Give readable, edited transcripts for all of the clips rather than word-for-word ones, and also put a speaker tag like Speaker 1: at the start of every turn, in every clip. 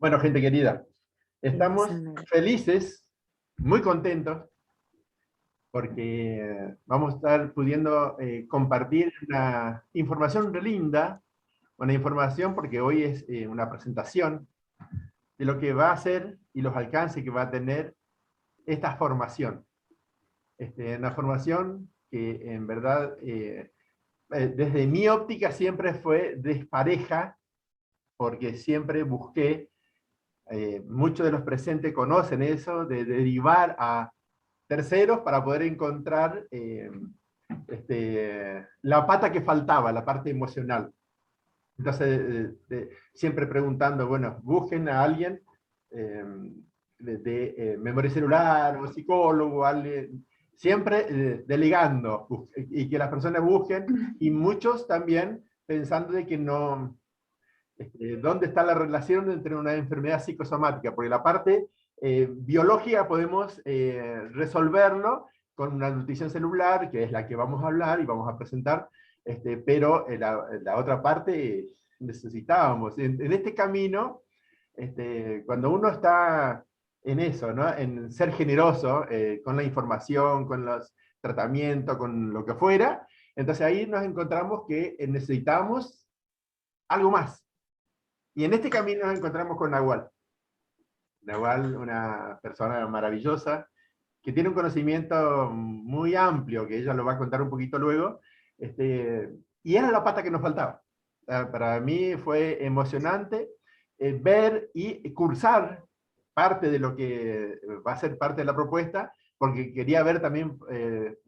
Speaker 1: Bueno, gente querida, estamos
Speaker 2: Excelente.
Speaker 1: felices, muy contentos, porque vamos a estar pudiendo compartir una información re linda, una información porque hoy es una presentación de lo que va a ser y los alcances que va a tener esta formación. Una formación que en verdad, desde mi óptica siempre fue despareja, porque siempre busqué, muchos de los presentes conocen eso, de derivar a terceros para poder encontrar la pata que faltaba, la parte emocional. Entonces, siempre preguntando, bueno, busquen a alguien eh, de memoria celular o psicólogo, alguien, siempre delegando, y que las personas busquen, y muchos también pensando de que no, dónde está la relación entre una enfermedad psicosomática, porque la parte biológica podemos resolverlo con una nutrición celular, que es la que vamos a hablar y vamos a presentar, pero la otra parte necesitábamos. En este camino, cuando uno está en eso, ¿no? En ser generoso con la información, con los tratamientos, con lo que fuera, entonces ahí nos encontramos que necesitamos algo más. Y en este camino nos encontramos con Nahual. Nahual, una persona maravillosa, que tiene un conocimiento muy amplio, que ella lo va a contar un poquito luego, y era la pata que nos faltaba. Para mí fue emocionante ver y cursar parte de lo que va a ser parte de la propuesta, porque quería ver también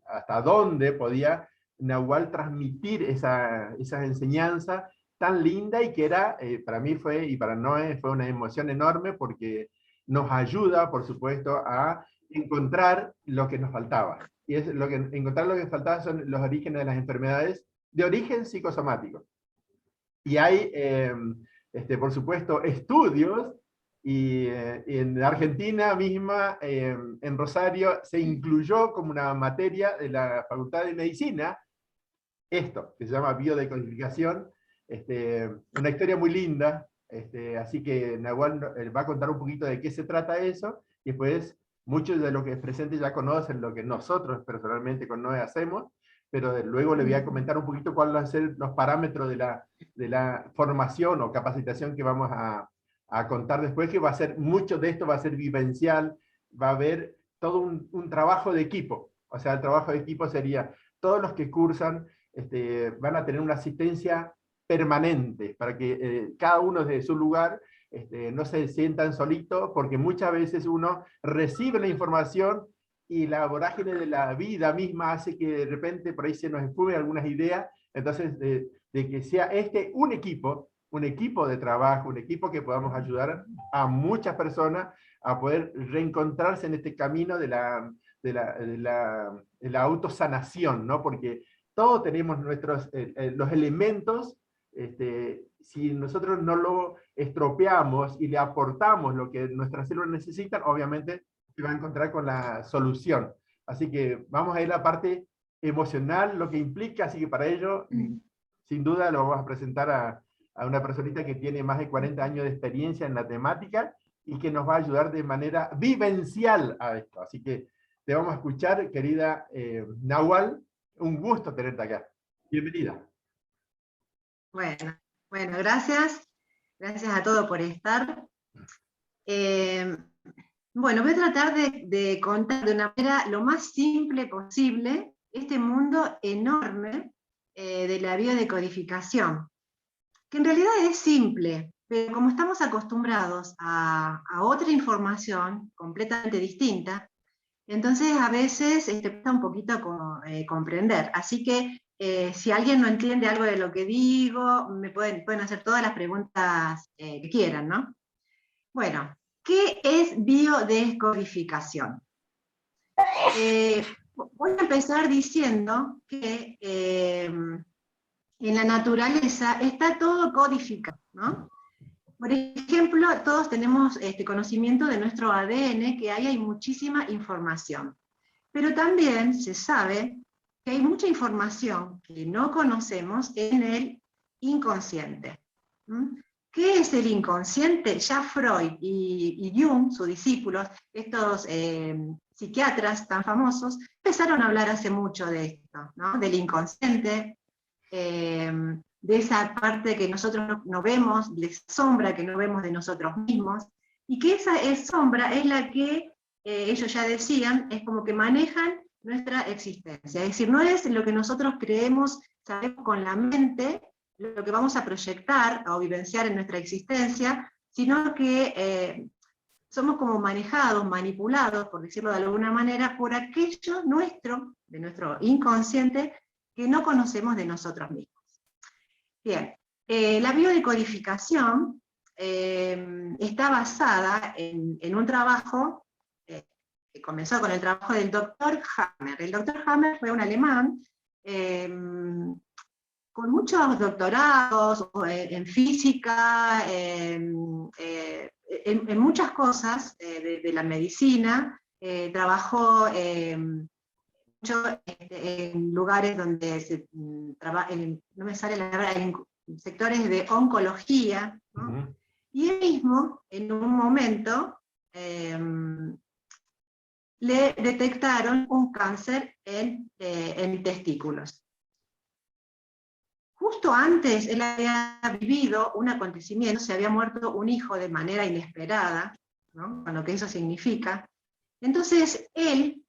Speaker 1: hasta dónde podía Nahual transmitir esa enseñanza tan linda y que era, para mí fue, y para Noé fue una emoción enorme porque nos ayuda, por supuesto, a encontrar lo que nos faltaba. Y es lo que, encontrar lo que faltaba son los orígenes de las enfermedades de origen psicosomático. Y hay, por supuesto, estudios, y en Argentina misma, en Rosario, se incluyó como una materia de la Facultad de Medicina, esto, que se llama biodecodificación, una historia muy linda, así que Nahual va a contar un poquito de qué se trata eso, y después muchos de los que es presentes ya conocen lo que nosotros personalmente con Noé hacemos, pero luego le voy a comentar un poquito cuáles van a ser los parámetros de la formación o capacitación que vamos a contar después, que va a ser, mucho de esto va a ser vivencial, va a haber todo un trabajo de equipo, o sea, el trabajo de equipo sería todos los que cursan van a tener una asistencia permanente para que cada uno desde su lugar no se sientan solitos, porque muchas veces uno recibe la información y la vorágine de la vida misma hace que de repente por ahí se nos esfumen algunas ideas. Entonces, de que sea un equipo de trabajo, un equipo que podamos ayudar a muchas personas a poder reencontrarse en este camino de la autosanación, ¿no? Porque todos tenemos los elementos, si nosotros no lo estropeamos y le aportamos lo que nuestras células necesitan, obviamente se va a encontrar con la solución. Así que vamos a ir a la parte emocional, lo que implica, así que para ello, sin duda lo vamos a presentar a una personita que tiene más de 40 años de experiencia en la temática y que nos va a ayudar de manera vivencial a esto. Así que te vamos a escuchar, querida Nahual. Un gusto tenerte acá. Bienvenida.
Speaker 2: Bueno, bueno, gracias. Gracias a todos por estar. Bueno, voy a tratar de contar de una manera lo más simple posible este mundo enorme de la biodecodificación, que en realidad es simple, pero como estamos acostumbrados a otra información completamente distinta, entonces a veces cuesta un poquito comprender. Así que si alguien no entiende algo de lo que digo, me pueden hacer todas las preguntas que quieran, ¿no? Bueno, ¿qué es biodescodificación? Voy a empezar diciendo que en la naturaleza está todo codificado, ¿no? Por ejemplo, todos tenemos conocimiento de nuestro ADN, que ahí hay muchísima información. Pero también se sabe que hay mucha información que no conocemos en el inconsciente. ¿Qué es el inconsciente? Ya Freud y Jung, sus discípulos, estos psiquiatras tan famosos, empezaron a hablar hace mucho de esto, ¿no? Del inconsciente, de esa parte que nosotros no vemos, de esa sombra que no vemos de nosotros mismos, y que esa sombra es la que ellos ya decían, es como que manejan nuestra existencia. Es decir, no es lo que nosotros creemos, sabemos con la mente, lo que vamos a proyectar o vivenciar en nuestra existencia, sino que somos como manejados, manipulados, por decirlo de alguna manera, por aquello de nuestro inconsciente, que no conocemos de nosotros mismos. Bien, la biodecodificación está basada en un trabajo que comenzó con el trabajo del doctor Hammer. El doctor Hammer fue un alemán con muchos doctorados en física, en muchas cosas de la medicina. Trabajó mucho en lugares donde se trabaja, no me sale la palabra, en sectores de oncología, ¿no? Y él mismo, en un momento, le detectaron un cáncer en testículos. Justo antes él había vivido un acontecimiento, se había muerto un hijo de manera inesperada, ¿no? Con lo que eso significa. Entonces él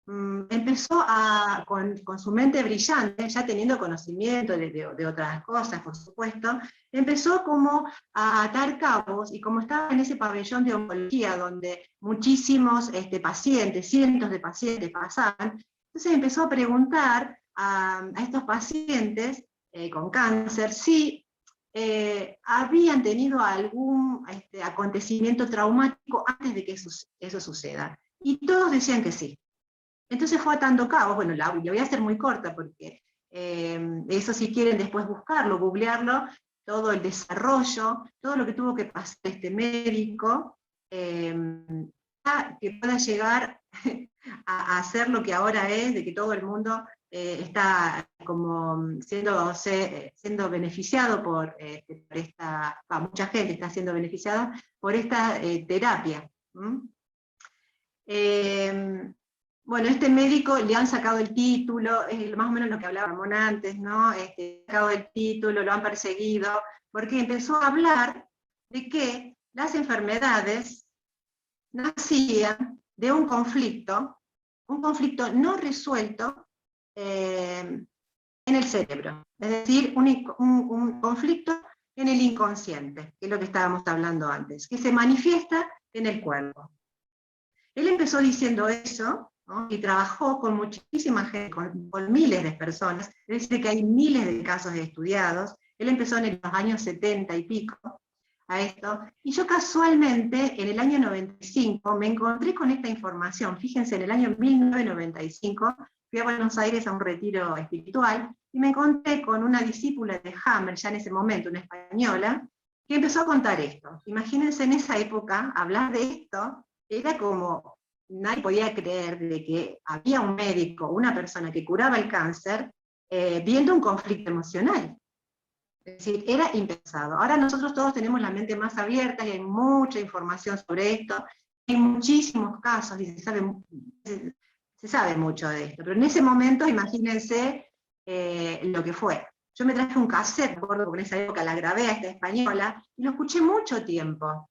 Speaker 2: empezó con su mente brillante, ya teniendo conocimiento de otras cosas, por supuesto, empezó como a atar cabos, y como estaba en ese pabellón de oncología, donde muchísimos pacientes, cientos de pacientes pasaban, entonces empezó a preguntar a estos pacientes con cáncer si habían tenido algún acontecimiento traumático antes de que eso suceda. Y todos decían que sí. Entonces fue atando cabos. Bueno, la voy a hacer muy corta porque eso, si quieren después buscarlo, googlearlo, todo el desarrollo, todo lo que tuvo que pasar este médico, que pueda llegar a hacer lo que ahora es, de que todo el mundo está como siendo beneficiado por esta, mucha gente está siendo beneficiada por esta terapia. Bueno, este médico le han sacado el título, es más o menos lo que hablaba Ramón antes, ¿no? Sacado el título, lo han perseguido, porque empezó a hablar de que las enfermedades nacían de un conflicto no resuelto en el cerebro, es decir, un conflicto en el inconsciente, que es lo que estábamos hablando antes, que se manifiesta en el cuerpo. Él empezó diciendo eso, ¿no? Y trabajó con muchísima gente, con miles de personas, es decir, que hay miles de casos estudiados. Él empezó en los años 70 y pico a esto, y yo casualmente en el año 95 me encontré con esta información. Fíjense, en el año 1995 fui a Buenos Aires a un retiro espiritual, y me encontré con una discípula de Hammer, ya en ese momento, una española, que empezó a contar esto. Imagínense en esa época, hablar de esto, era como, nadie podía creer de que había un médico, una persona que curaba el cáncer, viendo un conflicto emocional. Es decir, era impensado. Ahora nosotros todos tenemos la mente más abierta y hay mucha información sobre esto, hay muchísimos casos y se sabe mucho de esto, pero en ese momento imagínense lo que fue. Yo me traje un cassette, me acuerdo que en esa época la grabé a esta española, y lo escuché mucho tiempo,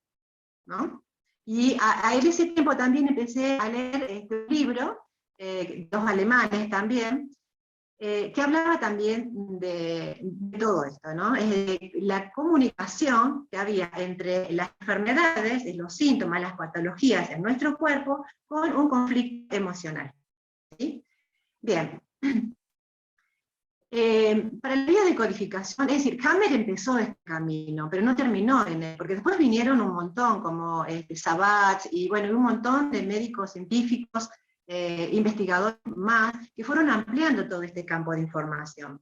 Speaker 2: ¿no? Y en ese tiempo también empecé a leer este libro, dos alemanes también, que hablaba también de todo esto, ¿no? La comunicación que había entre las enfermedades, los síntomas, las patologías en nuestro cuerpo, con un conflicto emocional. ¿Sí? Bien. Para la biodecodificación, es decir, Hammer empezó este camino, pero no terminó en él, porque después vinieron un montón, como Sabat, y bueno, un montón de médicos científicos, investigadores más, que fueron ampliando todo este campo de información,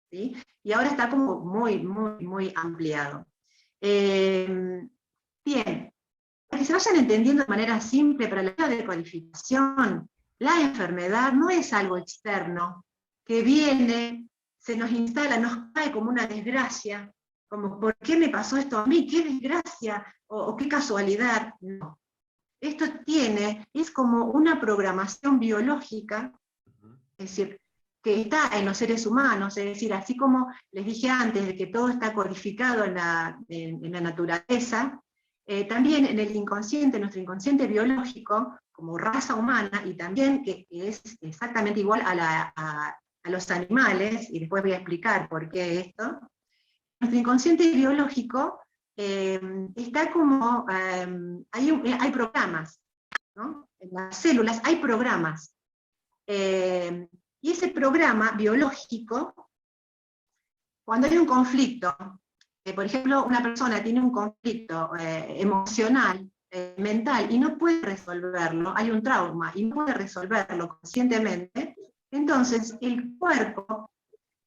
Speaker 2: ¿sí? Y ahora está como muy, muy, muy ampliado. Bien, para que se vayan entendiendo de manera simple, para la biodecodificación, la enfermedad no es algo externo, que viene, se nos instala, nos cae como una desgracia, como ¿por qué me pasó esto a mí? ¡Qué desgracia! O qué casualidad. No. Esto es como una programación biológica, es decir, que está en los seres humanos, es decir, así como les dije antes, de que todo está codificado en la naturaleza, también en el inconsciente, nuestro inconsciente biológico, como raza humana, y también que es exactamente igual a los animales, y después voy a explicar por qué esto, nuestro inconsciente biológico está como, hay programas, ¿no? En las células hay programas, y ese programa biológico, cuando hay un conflicto, por ejemplo, una persona tiene un conflicto emocional, mental, y no puede resolverlo, hay un trauma, y no puede resolverlo conscientemente, entonces el cuerpo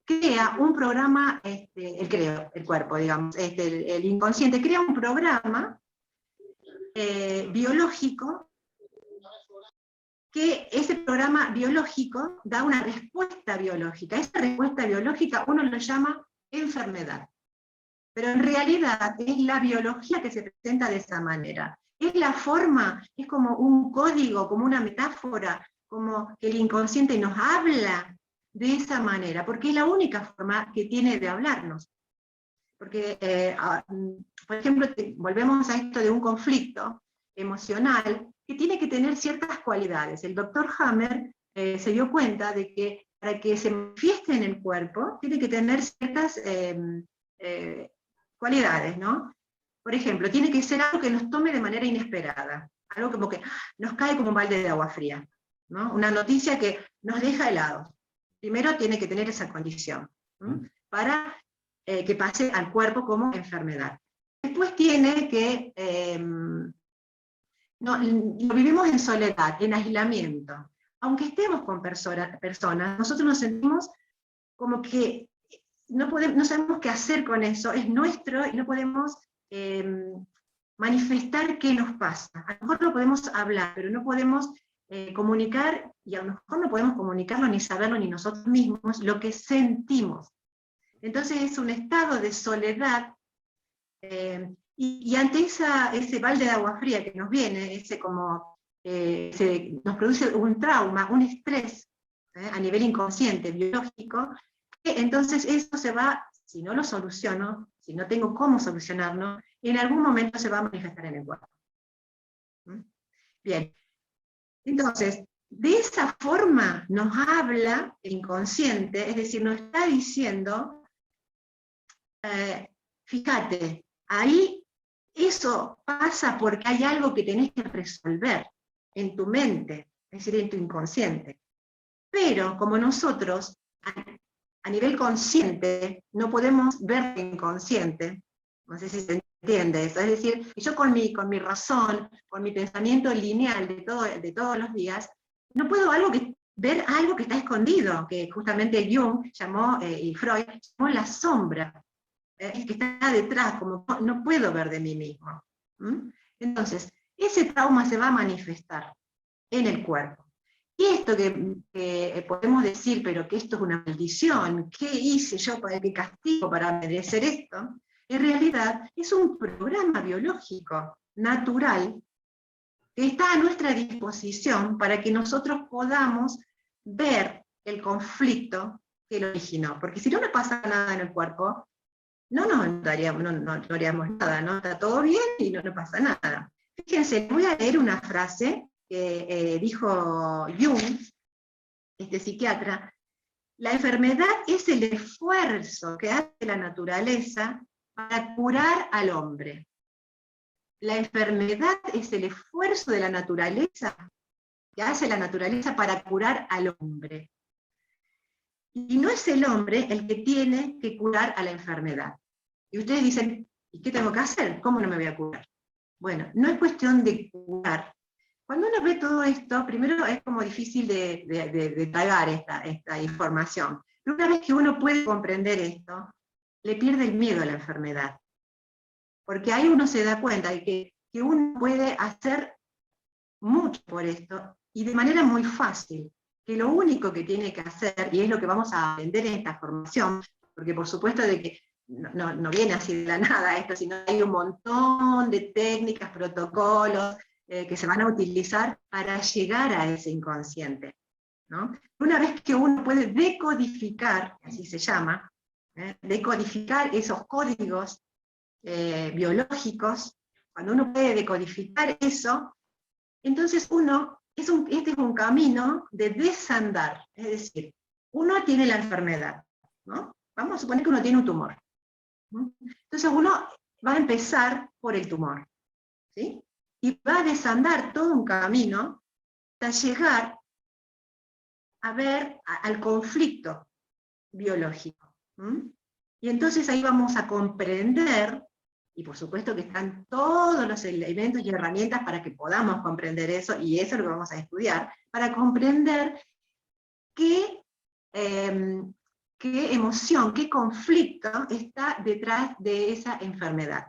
Speaker 2: crea un programa, el cuerpo, digamos, el inconsciente crea un programa biológico, que ese programa biológico da una respuesta biológica. Esa respuesta biológica uno lo llama enfermedad. Pero en realidad es la biología que se presenta de esa manera. Es la forma, es como un código, como una metáfora, como que el inconsciente nos habla de esa manera, porque es la única forma que tiene de hablarnos. Porque, por ejemplo, volvemos a esto de un conflicto emocional que tiene que tener ciertas cualidades. El doctor Hammer se dio cuenta de que para que se manifieste en el cuerpo, tiene que tener ciertas cualidades, ¿no? Por ejemplo, tiene que ser algo que nos tome de manera inesperada, algo como que nos cae como un balde de agua fría, ¿no? Una noticia que nos deja helados. Primero tiene que tener esa condición, ¿no? Para que pase al cuerpo como enfermedad. Después tiene que, lo vivimos en soledad, en aislamiento. Aunque estemos con personas, nosotros nos sentimos como que no sabemos qué hacer con eso, es nuestro y no podemos manifestar qué nos pasa. A lo mejor lo podemos hablar, pero no podemos comunicar, y a lo mejor no podemos comunicarlo ni saberlo ni nosotros mismos, lo que sentimos. Entonces es un estado de soledad, y ante ese balde de agua fría que nos viene, nos produce un trauma, un estrés a nivel inconsciente, biológico, que entonces eso se va, si no lo soluciono, si no tengo cómo solucionarlo, en algún momento se va a manifestar en el cuerpo. Bien, entonces, de esa forma nos habla el inconsciente, es decir, nos está diciendo, fíjate, ahí eso pasa porque hay algo que tenés que resolver en tu mente, es decir, en tu inconsciente. Pero como nosotros, a nivel consciente, no podemos ver el inconsciente, no sé si se entiende eso, es decir, yo con mi razón, con mi pensamiento lineal de todos los días, no puedo ver algo que está escondido, que justamente Jung llamó, y Freud llamó la sombra, que está detrás, como no puedo ver de mí mismo. Entonces, ese trauma se va a manifestar en el cuerpo. Y esto que podemos decir, pero que esto es una maldición, ¿qué hice yo para qué castigo para merecer esto? En realidad es un programa biológico, natural, que está a nuestra disposición para que nosotros podamos ver el conflicto que lo originó. Porque si no nos pasa nada en el cuerpo, no haríamos nada, ¿no? Está todo bien y no pasa nada. Fíjense, voy a leer una frase que dijo Jung, este psiquiatra: la enfermedad es el esfuerzo que hace la naturaleza para curar al hombre. La enfermedad es el esfuerzo de la naturaleza que hace la naturaleza para curar al hombre. Y no es el hombre el que tiene que curar a la enfermedad. Y ustedes dicen, ¿y qué tengo que hacer? ¿Cómo no me voy a curar? Bueno, no es cuestión de curar. Cuando uno ve todo esto, primero es como difícil de tragar esta información. Pero una vez que uno puede comprender esto, le pierde el miedo a la enfermedad. Porque ahí uno se da cuenta de que uno puede hacer mucho por esto, y de manera muy fácil. Que lo único que tiene que hacer, y es lo que vamos a aprender en esta formación, porque por supuesto de que no viene así de la nada esto, sino hay un montón de técnicas, protocolos que se van a utilizar para llegar a ese inconsciente, ¿no? Una vez que uno puede decodificar, así se llama, decodificar esos códigos biológicos, cuando uno puede decodificar eso, entonces este es un camino de desandar, es decir, uno tiene la enfermedad, ¿no? Vamos a suponer que uno tiene un tumor, ¿no? Entonces uno va a empezar por el tumor, ¿sí? Y va a desandar todo un camino hasta llegar a ver al conflicto biológico. Y entonces ahí vamos a comprender, y por supuesto que están todos los elementos y herramientas para que podamos comprender eso, y eso es lo que vamos a estudiar, para comprender qué emoción, qué conflicto está detrás de esa enfermedad.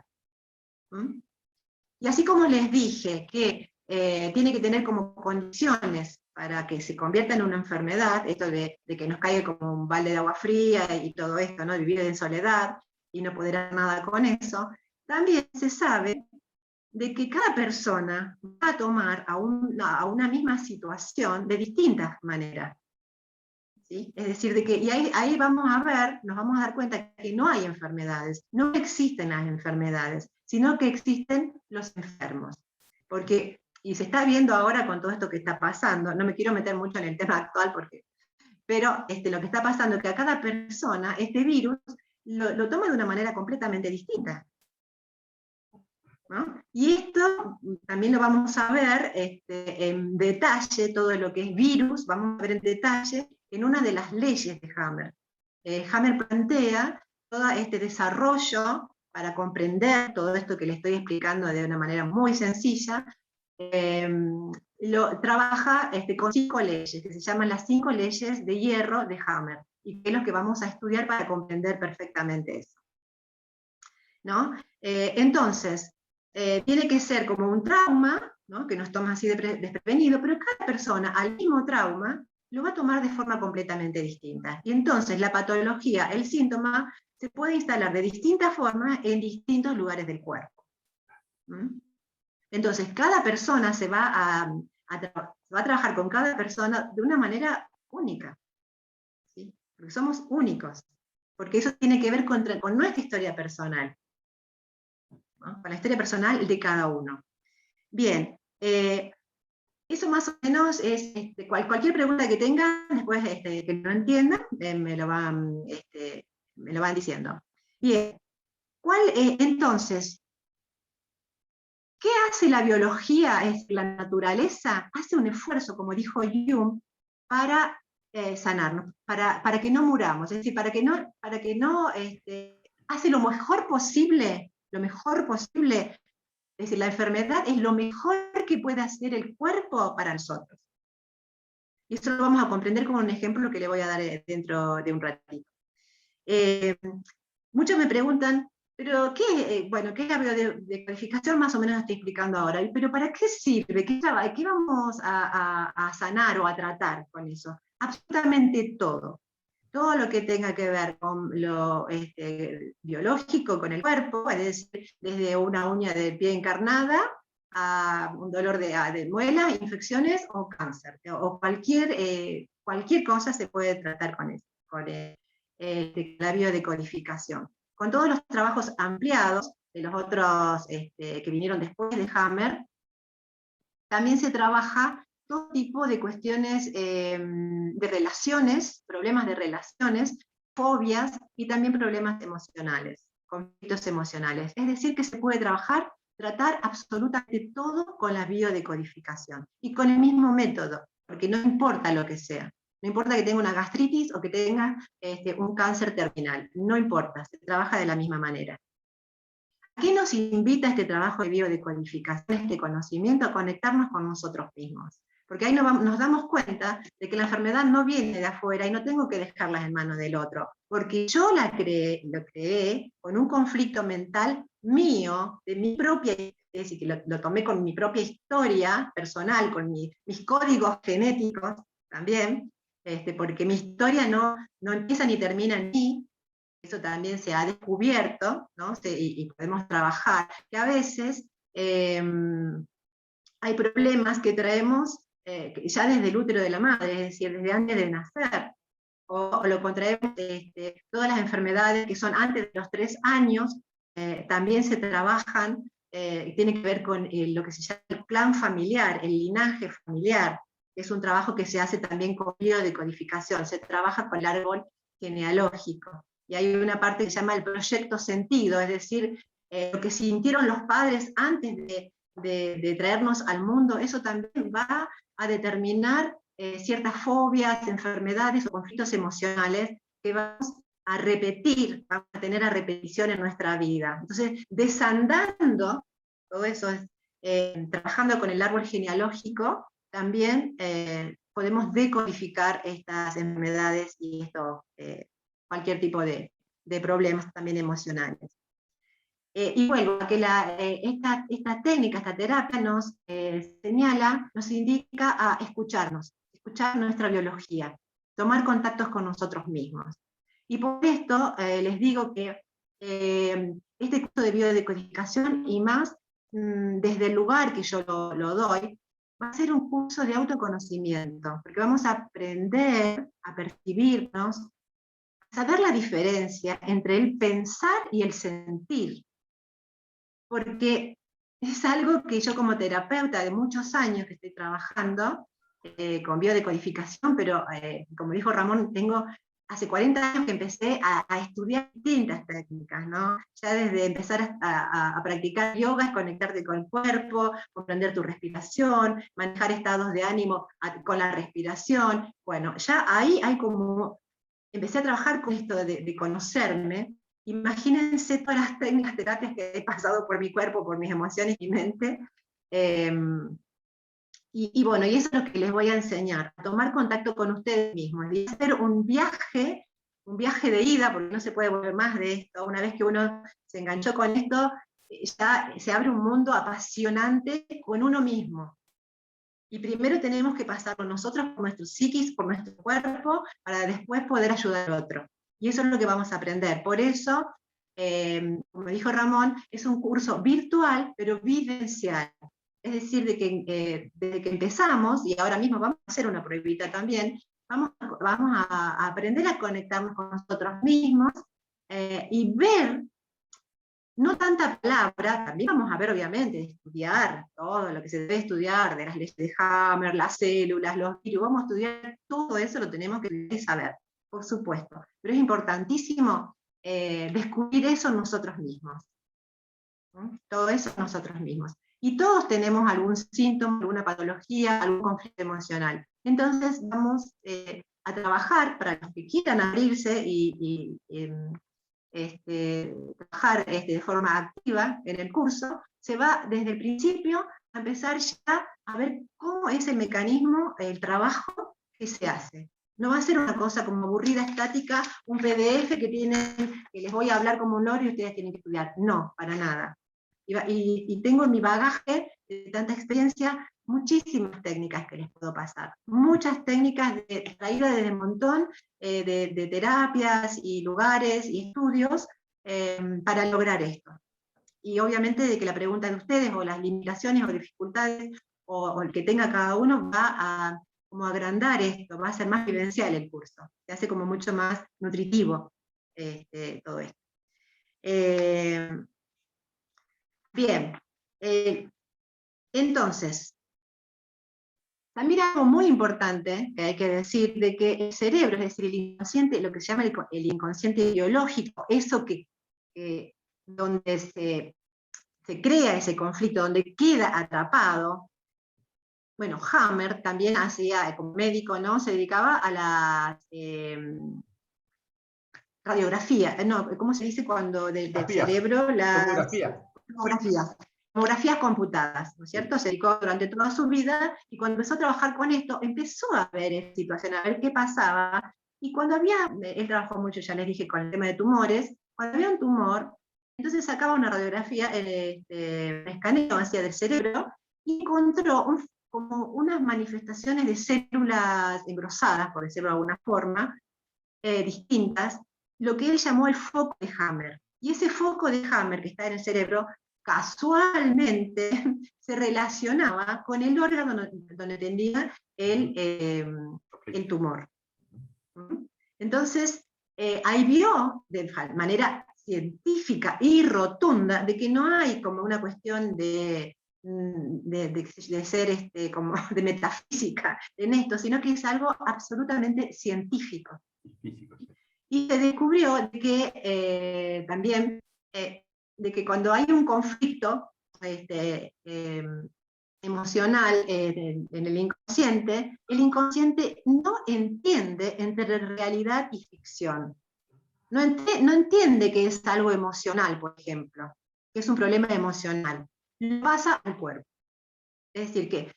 Speaker 2: Y así como les dije que tiene que tener como condiciones para que se convierta en una enfermedad, esto de que nos caiga como un balde de agua fría y todo esto, ¿no? Vivir en soledad y no poder hacer nada con eso, también se sabe de que cada persona va a tomar a una misma situación de distintas maneras. ¿Sí? Es decir, y ahí vamos a ver, nos vamos a dar cuenta que no hay enfermedades, no existen las enfermedades, sino que existen los enfermos. Y se está viendo ahora con todo esto que está pasando, no me quiero meter mucho en el tema actual, pero lo que está pasando es que a cada persona este virus lo toma de una manera completamente distinta, ¿no? Y esto también lo vamos a ver en detalle, todo lo que es virus, vamos a ver en detalle en una de las leyes de Hammer. Hammer plantea todo este desarrollo para comprender todo esto que le estoy explicando de una manera muy sencilla. Trabaja con 5 leyes, que se llaman las 5 leyes de hierro de Hammer, y que es lo que vamos a estudiar para comprender perfectamente eso, ¿no? Entonces, tiene que ser como un trauma, ¿no? Que nos toma así desprevenido, pero cada persona al mismo trauma lo va a tomar de forma completamente distinta. Y entonces la patología, el síntoma, se puede instalar de distintas formas en distintos lugares del cuerpo. Entonces, cada persona va a trabajar con cada persona de una manera única, ¿sí? Porque somos únicos, porque eso tiene que ver con nuestra historia personal, ¿no? Con la historia personal de cada uno. Bien, eso más o menos es, cualquier pregunta que tengan, después que no entiendan, me lo van diciendo. Bien, entonces, ¿qué hace la biología? La naturaleza hace un esfuerzo, como dijo Jung, para sanarnos, para que no muramos, es decir, para que no hace lo mejor posible, es decir, la enfermedad es lo mejor que puede hacer el cuerpo para nosotros. Y eso lo vamos a comprender con un ejemplo que le voy a dar dentro de un ratito. Muchos me preguntan, pero ¿qué es la biodecodificación? Más o menos estoy explicando ahora, pero ¿para qué sirve? ¿Qué vamos a sanar o a tratar con eso? Absolutamente todo. Todo lo que tenga que ver con lo biológico, con el cuerpo, es decir, desde una uña del pie encarnada a un dolor de muela, infecciones o cáncer, o cualquier cosa se puede tratar con eso, con la biodecodificación. Con todos los trabajos ampliados de los otros que vinieron después de Hammer, también se trabaja todo tipo de cuestiones de relaciones, problemas de relaciones, fobias y también problemas emocionales, conflictos emocionales. Es decir, que se puede tratar absolutamente todo con la biodecodificación y con el mismo método, porque no importa lo que sea. No importa que tenga una gastritis o que tenga un cáncer terminal, no importa, se trabaja de la misma manera. ¿A qué nos invita este trabajo de biodecodificación, este conocimiento, a conectarnos con nosotros mismos? Porque ahí nos damos cuenta de que la enfermedad no viene de afuera y no tengo que dejarla en manos del otro, porque yo lo creé con un conflicto mental mío, de mi propia, es decir, que lo tomé con mi propia historia personal, con mis códigos genéticos también, porque mi historia no empieza ni termina en mí, eso también se ha descubierto, ¿no? Y podemos trabajar, que a veces hay problemas que traemos ya desde el útero de la madre, es decir, desde antes de nacer, o lo contraemos, todas las enfermedades que son antes de los 3 años, también se trabajan, tiene que ver con lo que se llama el clan familiar, el linaje familiar, que es un trabajo que se hace también con biodecodificación, se trabaja con el árbol genealógico. Y hay una parte que se llama el proyecto sentido, es decir, lo que sintieron los padres antes de traernos al mundo, eso también va a determinar ciertas fobias, enfermedades o conflictos emocionales que vamos a repetir, vamos a tener a repetición en nuestra vida. Entonces, desandando todo eso, trabajando con el árbol genealógico, también podemos decodificar estas enfermedades y esto, cualquier tipo de problemas también emocionales. Y bueno, que esta técnica, esta terapia nos señala, nos indica a escucharnos, escuchar nuestra biología, tomar contactos con nosotros mismos. Y por esto les digo que este curso de biodecodificación, y más desde el lugar que yo lo doy, va a ser un curso de autoconocimiento, porque vamos a aprender a percibirnos, a saber la diferencia entre el pensar y el sentir. Porque es algo que yo como terapeuta de muchos años que estoy trabajando con biodecodificación, pero como dijo Ramón, tengo hace 40 años que empecé a estudiar distintas técnicas, ¿no? Ya desde empezar a practicar yoga, es conectarte con el cuerpo, comprender tu respiración, manejar estados de ánimo con la respiración. Bueno, ya ahí hay como, empecé a trabajar con esto de conocerme. Imagínense todas las técnicas, terapias que he pasado por mi cuerpo, por mis emociones y mi mente. Y bueno, y eso es lo que les voy a enseñar, a tomar contacto con ustedes mismos, y hacer un viaje de ida, porque no se puede volver más de esto. Una vez que uno se enganchó con esto, ya se abre un mundo apasionante con uno mismo. Y primero tenemos que pasar por nosotros, por nuestro psiquis, por nuestro cuerpo, para después poder ayudar al otro. Y eso es lo que vamos a aprender. Por eso, como dijo Ramón, es un curso virtual, pero vivencial. Es decir, desde que empezamos, y ahora mismo vamos a hacer una pruebita también, vamos a aprender a conectarnos con nosotros mismos y ver, no tanta palabra, también vamos a ver obviamente, de estudiar todo lo que se debe estudiar, de las leyes de Hammer, las células, los virus, vamos a estudiar todo eso, lo tenemos que saber, por supuesto. Pero es importantísimo descubrir eso en nosotros mismos. ¿Sí? Todo eso en nosotros mismos. Y todos tenemos algún síntoma, alguna patología, algún conflicto emocional. Entonces vamos a trabajar para los que quieran abrirse y trabajar de forma activa en el curso, se va desde el principio a empezar ya a ver cómo es el mecanismo, el trabajo que se hace. No va a ser una cosa como aburrida, estática, un PDF que les voy a hablar como un loro y ustedes tienen que estudiar. No, para nada. Y tengo en mi bagaje de tanta experiencia muchísimas técnicas que les puedo pasar. Muchas técnicas traídas desde un montón de terapias y lugares y estudios para lograr esto. Y obviamente de que la pregunta de ustedes o las limitaciones o dificultades o el que tenga cada uno va a como agrandar esto, va a ser más vivencial el curso. Se hace como mucho más nutritivo todo esto. Bien, entonces, también algo muy importante que hay que decir, de que el cerebro, es decir, el inconsciente, lo que se llama el inconsciente biológico, eso donde se crea ese conflicto, donde queda atrapado. Bueno, Hammer también hacía, como médico, ¿no? Se dedicaba a la radiografía, no, ¿cómo se dice cuando del cerebro? Tomografías computadas, ¿no es cierto? Se dedicó durante toda su vida y cuando empezó a trabajar con esto, empezó a ver situaciones, a ver qué pasaba. Y cuando él trabajó mucho, ya les dije, con el tema de tumores, cuando había un tumor, entonces sacaba una radiografía, un escaneo hacia del cerebro y encontró como unas manifestaciones de células engrosadas, por decirlo de alguna forma, distintas, lo que él llamó el foco de Hammer. Y ese foco de Hammer que está en el cerebro, casualmente se relacionaba con el órgano donde tenía el tumor. Entonces, ahí vio de manera científica y rotunda de que no hay como una cuestión de ser como de metafísica en esto, sino que es algo absolutamente científico.
Speaker 1: Físico, sí.
Speaker 2: Y se descubrió de que también, de que cuando hay un conflicto emocional en el inconsciente, el inconsciente no entiende entre realidad y ficción. No entiende que es algo emocional, por ejemplo, que es un problema emocional. Lo pasa al cuerpo. Es decir, que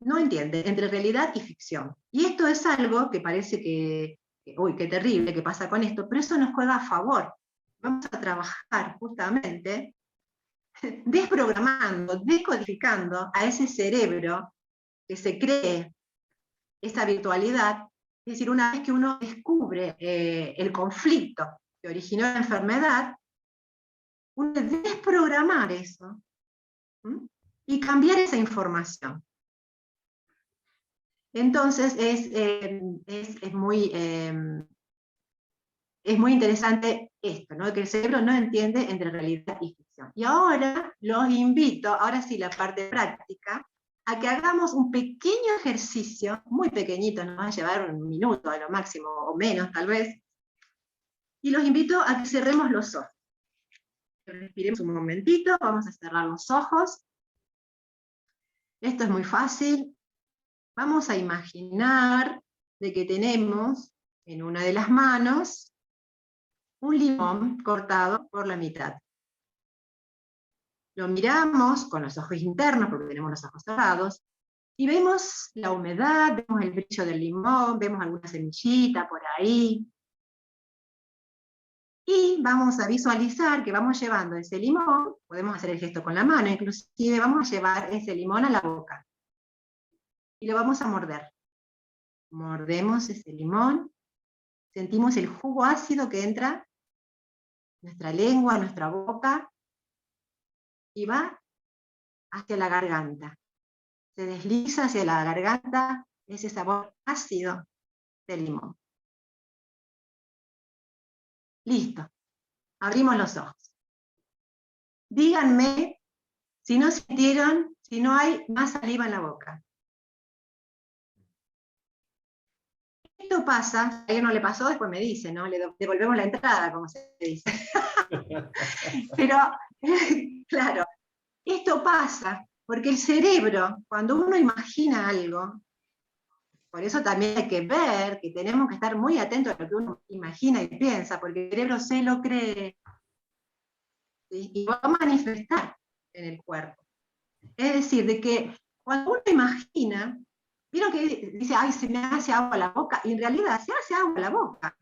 Speaker 2: no entiende entre realidad y ficción. Y esto es algo que parece uy, qué terrible que pasa con esto, pero eso nos juega a favor. Vamos a trabajar justamente desprogramando, descodificando a ese cerebro que se cree esa virtualidad. Es decir, una vez que uno descubre el conflicto que originó la enfermedad, uno debe desprogramar eso, ¿sí? Y cambiar esa información. Entonces es muy interesante esto, ¿no? Que el cerebro no entiende entre realidad y ficción. Y ahora los invito, ahora sí la parte práctica, a que hagamos un pequeño ejercicio, muy pequeñito, nos va a llevar un minuto a lo máximo, o menos tal vez, y los invito a que cerremos los ojos. Respiremos un momentito, vamos a cerrar los ojos. Esto es muy fácil. Vamos a imaginar de que tenemos en una de las manos un limón cortado por la mitad. Lo miramos con los ojos internos, porque tenemos los ojos cerrados, y vemos la humedad, vemos el brillo del limón, vemos alguna semillita por ahí. Y vamos a visualizar que vamos llevando ese limón, podemos hacer el gesto con la mano, inclusive vamos a llevar ese limón a la boca. Y lo vamos a morder. Mordemos ese limón, sentimos el jugo ácido que entra nuestra lengua, nuestra boca, y va hacia la garganta. Se desliza hacia la garganta ese sabor ácido del limón. Listo. Abrimos los ojos. Díganme si no sintieron, si no hay más saliva en la boca. Esto pasa, a alguien no le pasó, después me dice, ¿no? Le devolvemos la entrada, como se dice. Pero, claro, esto pasa porque el cerebro, cuando uno imagina algo, por eso también hay que ver que tenemos que estar muy atentos a lo que uno imagina y piensa, porque el cerebro se lo cree, ¿sí? Y va a manifestar en el cuerpo. Es decir, de que cuando uno imagina, vieron que dice, ay, se me hace agua la boca, y en realidad se hace agua la boca.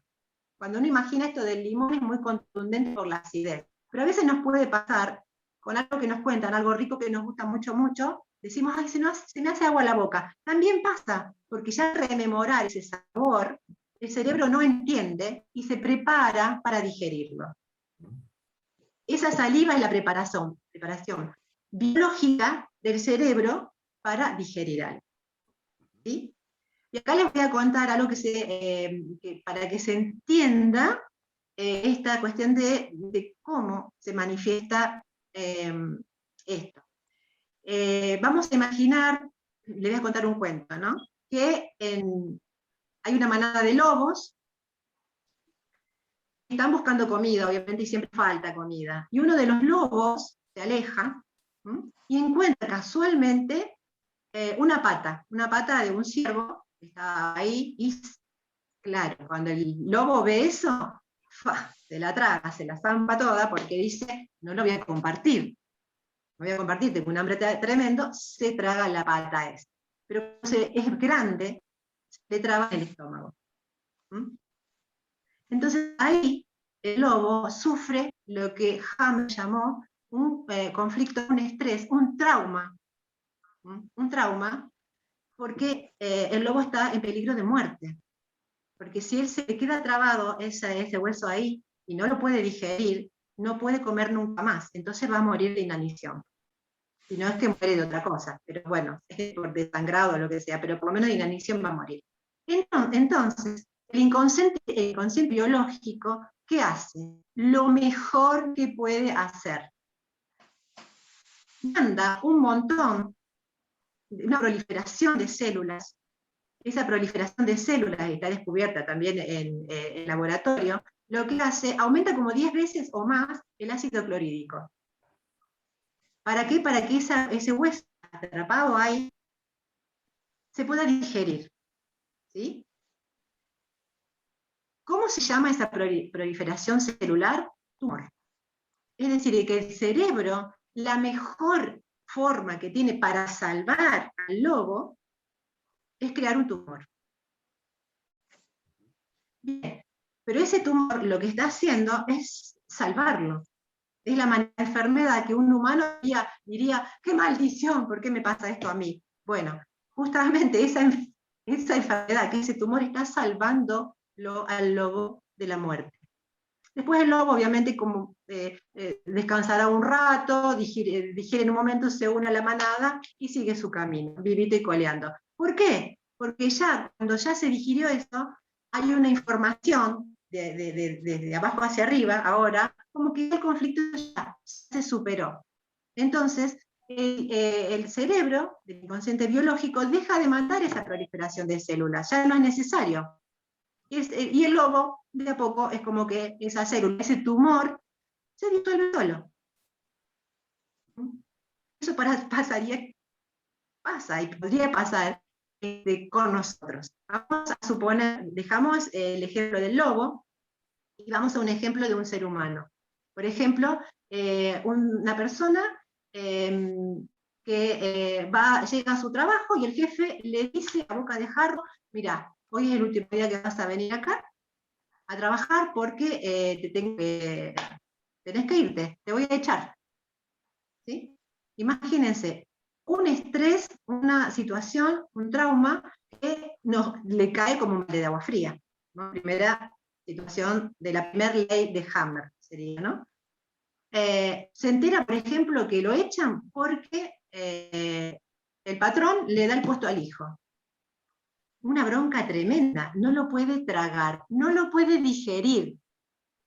Speaker 2: Cuando uno imagina esto del limón es muy contundente por la acidez. Pero a veces nos puede pasar con algo que nos cuentan, algo rico que nos gusta mucho, mucho, decimos, ay, se me hace agua la boca. También pasa, porque ya rememorar ese sabor, el cerebro no entiende y se prepara para digerirlo. Esa saliva es la preparación biológica del cerebro para digerir algo. ¿Sí? Y acá les voy a contar algo que para que se entienda esta cuestión de cómo se manifiesta esto. Vamos a imaginar, les voy a contar un cuento, ¿no? Que hay una manada de lobos, están buscando comida, obviamente, y siempre falta comida. Y uno de los lobos se aleja, ¿sí? Y encuentra casualmente una pata de un ciervo que está ahí, y claro, cuando el lobo ve eso, se la traga, se la zampa toda, porque dice, no lo voy a compartir. No voy a compartir, tengo un hambre tremendo, se traga la pata esa. Pero es grande, le traba el estómago. ¿Mm? Entonces ahí el lobo sufre lo que Hammer llamó un conflicto, un estrés, un trauma. ¿Mm? Un trauma porque el lobo está en peligro de muerte. porque si él se queda trabado ese hueso ahí y no lo puede digerir, no puede comer nunca más, entonces va a morir de inanición. Y no es que muere de otra cosa, pero bueno, es por desangrado o lo que sea, pero por lo menos de inanición va a morir. Entonces, el inconsciente biológico, ¿qué hace? Lo mejor que puede hacer. Manda un montón, una proliferación de células. Esa proliferación de células está descubierta también en el laboratorio. Lo que hace, aumenta como 10 veces o más el ácido clorhídrico. ¿Para qué? Para que ese hueso atrapado ahí se pueda digerir. ¿Sí? ¿Cómo se llama esa proliferación celular? Tumor. Es decir, que el cerebro, la mejor forma que tiene para salvar al lobo es crear un tumor. Bien, pero ese tumor lo que está haciendo es salvarlo. Es la enfermedad que un humano diría, qué maldición, ¿por qué me pasa esto a mí? Bueno, justamente esa enfermedad, que ese tumor está salvando al lobo de la muerte. Después el lobo, obviamente, como descansará un rato, digiere en un momento, se une a la manada y sigue su camino, vivito y coleando. ¿Por qué? Porque ya, cuando ya se digirió eso, hay una información de abajo hacia arriba, ahora, como que el conflicto ya se superó. Entonces, el cerebro, del inconsciente biológico, deja de mandar esa proliferación de células, ya no es necesario. Y el lobo, de a poco, es como que esa célula, ese tumor, se disuelve solo. Eso pasa y podría pasar con nosotros. Vamos a suponer, dejamos el ejemplo del lobo y vamos a un ejemplo de un ser humano. Por ejemplo, una persona que llega a su trabajo y el jefe le dice a boca de jarro, mira, hoy es el último día que vas a venir acá a trabajar porque tenés que irte, te voy a echar. ¿Sí? Imagínense, un estrés, una situación, un trauma que le cae como un balde de agua fría, ¿no? Primera situación de la primera ley de Hammer, sería, ¿no? Se entera, por ejemplo, que lo echan porque el patrón le da el puesto al hijo. Una bronca tremenda, no lo puede tragar, no lo puede digerir.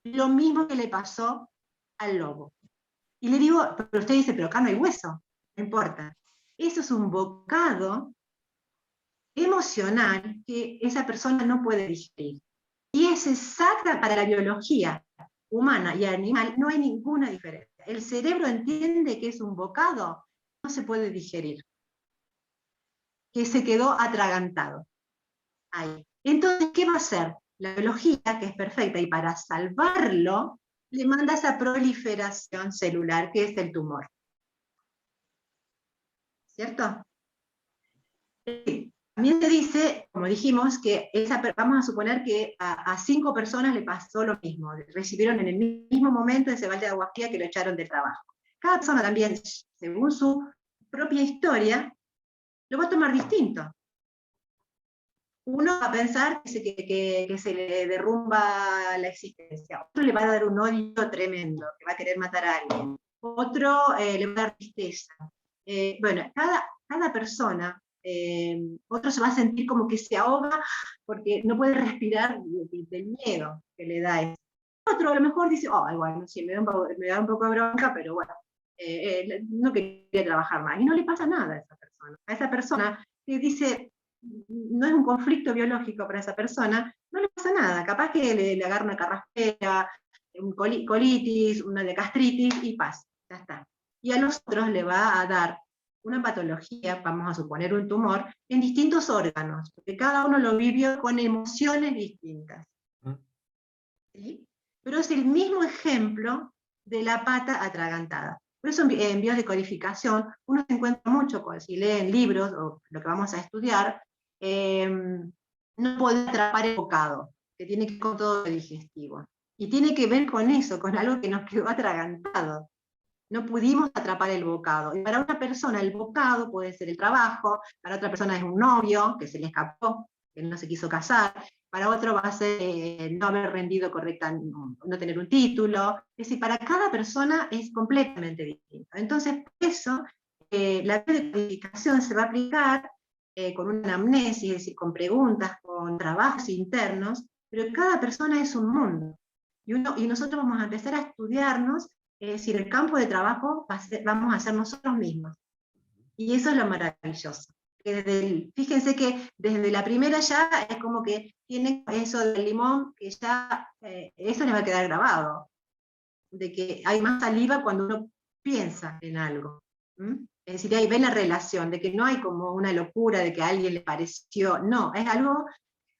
Speaker 2: Lo mismo que le pasó al lobo. Y le digo, pero usted dice, pero acá no hay hueso, no importa. Eso es un bocado emocional que esa persona no puede digerir. Y es exacta para la biología humana y animal, no hay ninguna diferencia. El cerebro entiende que es un bocado, no se puede digerir, que se quedó atragantado. Ahí. Entonces, ¿qué va a hacer? La biología, que es perfecta, y para salvarlo, le manda esa proliferación celular, que es el tumor. ¿Cierto? También se dice, como dijimos, que vamos a suponer que a 5 personas le pasó lo mismo, recibieron en el mismo momento ese balde de agua fría que lo echaron del trabajo. Cada persona también, según su propia historia, lo va a tomar distinto. Uno va a pensar que se le derrumba la existencia, otro le va a dar un odio tremendo, que va a querer matar a alguien, otro le va a dar tristeza. Bueno, cada persona, otro se va a sentir como que se ahoga porque no puede respirar del miedo que le da eso. Otro a lo mejor dice, oh, bueno, sí, me da un poco de bronca, pero bueno, no quería trabajar más. Y no le pasa nada a esa persona. A esa persona que dice, no es un conflicto biológico para esa persona, no le pasa nada. Capaz que le agarra una carraspera, un colitis, una de gastritis y pasa, ya está. Y a los otros le va a dar una patología, vamos a suponer un tumor, en distintos órganos, porque cada uno lo vivió con emociones distintas. ¿Sí? Pero es el mismo ejemplo de la pata atragantada. Por eso en biodecodificación uno se encuentra mucho, si leen libros o lo que vamos a estudiar, no puede atrapar el bocado, que tiene que ver con todo lo digestivo. Y tiene que ver con eso, con algo que nos quedó atragantado. No pudimos atrapar el bocado. Y para una persona el bocado puede ser el trabajo, para otra persona es un novio que se le escapó, que no se quiso casar, para otro va a ser no haber rendido correcta, no tener un título. Es decir, para cada persona es completamente distinto. Entonces, por eso, la biodecodificación se va a aplicar con una anamnesis, es decir, con preguntas, con trabajos internos, pero cada persona es un mundo. Y nosotros vamos a empezar a estudiarnos, es decir, el campo de trabajo vamos a ser nosotros mismos. Y eso es lo maravilloso. Fíjense que desde la primera ya es como que tiene eso del limón, que ya eso les va a quedar grabado, de que hay más saliva cuando uno piensa en algo. Es decir, ahí ven la relación, de que no hay como una locura de que a alguien le pareció, no, es algo,